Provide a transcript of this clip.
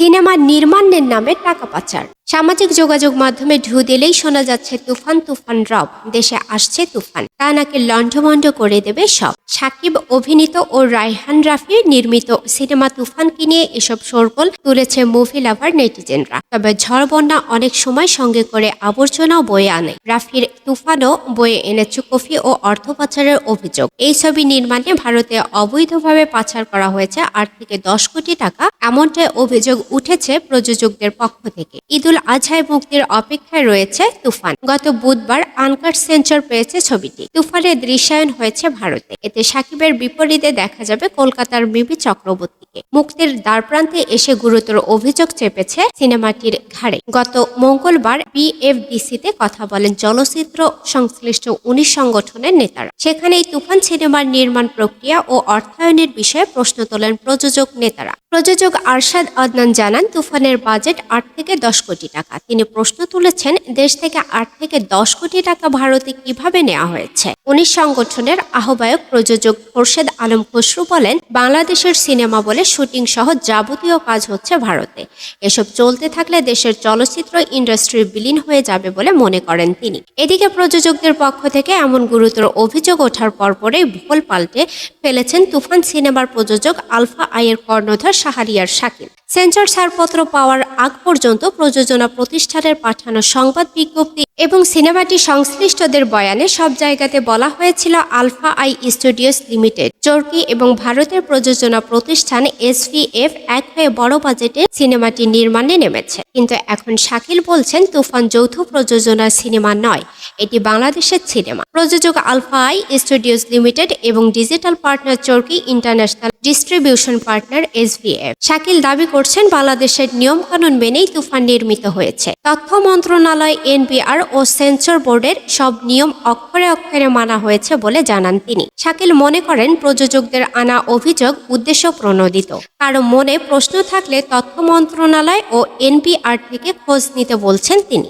Cinema নির্মাণের নামে টাকা পাচার। সামাজিক যোগাযোগ মাধ্যমে ঢু দিলেই শোনা যাচ্ছে তুফান তুফান রব, দেশে আসছে তুফান, তা নাকি লন্ডভন্ড করে দেবে সব। সাকিব অভিনীত ও রায়হান রাফি নির্মিত সিনেমা তুফানকে নিয়ে এসব শোরগোল তুলেছে মুভি লাভার নেটিজেনরা। তবে ঝড় বন্যা অনেক সময় সঙ্গে করে আবর্জনাও বয়ে আনে। রাফির তুফানও বয়ে এনেছে কফি ও অর্থ পাচারের অভিযোগ। এই ছবি নির্মাণে ভারতে অবৈধভাবে পাচার করা হয়েছে 8 থেকে 10 কোটি টাকা, এমনটাই অভিযোগ উঠেছে প্রযোজকদের পক্ষ থেকে। ঈদুল আজহায় মুক্তির অপেক্ষায় রয়েছে তুফান। গত বুধবার আনকাট সেন্সর পেয়েছে ছবিটি। তুফানের দৃশ্যায়ন হয়েছে ভারতে। এতে সাকিবের বিপরীতে দেখা যাবে কলকাতার মিমি চক্রবর্তীকে। মুক্তির দ্বারপ্রান্তে এসে গুরুতর অভিযোগ চেপেছে সিনেমাটির ঘাড়ে। গত মঙ্গলবার বিএফডিসিতে কথা বলেন চলচ্চিত্র সংশ্লিষ্ট 19 সংগঠনের নেতারা। সেখানেই তুফান সিনেমার নির্মাণ প্রক্রিয়া ও অর্থায়নের বিষয়ে প্রশ্ন তোলেন প্রযোজক নেতারা। প্রযোজক আরশাদ আদনান জানান, তুফানের বাজেট 8 থেকে 10 কোটি টাকা। তিনি প্রশ্ন তুলেছেন, দেশ থেকে 8 থেকে 10 কোটি টাকা ভারতে কিভাবে নেওয়া হয়েছে। 19 সংগঠনের আহ্বায়ক প্রযোজক খোরশেদ আলম খসরু বলেন, বাংলাদেশের সিনেমা বলে শুটিং সহ যাবতীয় কাজ হচ্ছে ভারতে। এসব চলতে থাকলে দেশের চলচ্চিত্র ইন্ডাস্ট্রি বিলীন হয়ে যাবে বলে মনে করেন তিনি। এদিকে প্রযোজকদের পক্ষ থেকে এমন গুরুতর অভিযোগ ওঠার পরপরই ভোল পাল্টে ফেলেছেন তুফান সিনেমার প্রযোজক আলফা আইয়ের কর্ণধার শাহরিয়ার শাকিল। সেন্সর ছাড়পত্র পাওয়ার আগ পর্যন্ত প্রযোজনা প্রতিষ্ঠানের পাঠানো সংবাদ বিজ্ঞপ্তি এবং সিনেমাটি সংশ্লিষ্টদের বয়ানে সব জায়গাতে বলা হয়েছিল আলফা আই স্টুডিওস লিমিটেড, চরকি এবং ভারতের প্রযোজনা প্রতিষ্ঠান এসভিএফ এক হয়ে বড় বাজেটে সিনেমাটি নির্মাণে নেমেছে। কিন্তু এখন শাকিল বলছেন, তুফান যৌথ প্রযোজনার সিনেমা নয়, এটি বাংলাদেশের সিনেমা। প্রযোজক আলফা আই স্টুডিওস লিমিটেড এবং digital partner Chorki international distribution partner SVF. Shakil দাবি করছেন, বাংলাদেশের নিয়মকানুন মেনেই তুফান নির্মিত হয়েছে। তথ্য মন্ত্রণালয়, এনবিআর ও সেন্সর বোর্ডের সব নিয়ম অক্ষরে অক্ষরে মানা হয়েছে বলে জানান তিনি। শাকিল মনে করেন, প্রযোজকদের আনা অভিযোগ উদ্দেশ্য প্রণোদিত। কারো মনে প্রশ্ন থাকলে তথ্য মন্ত্রণালয় ও এনবিআর থেকে খোঁজ নিতে বলছেন তিনি।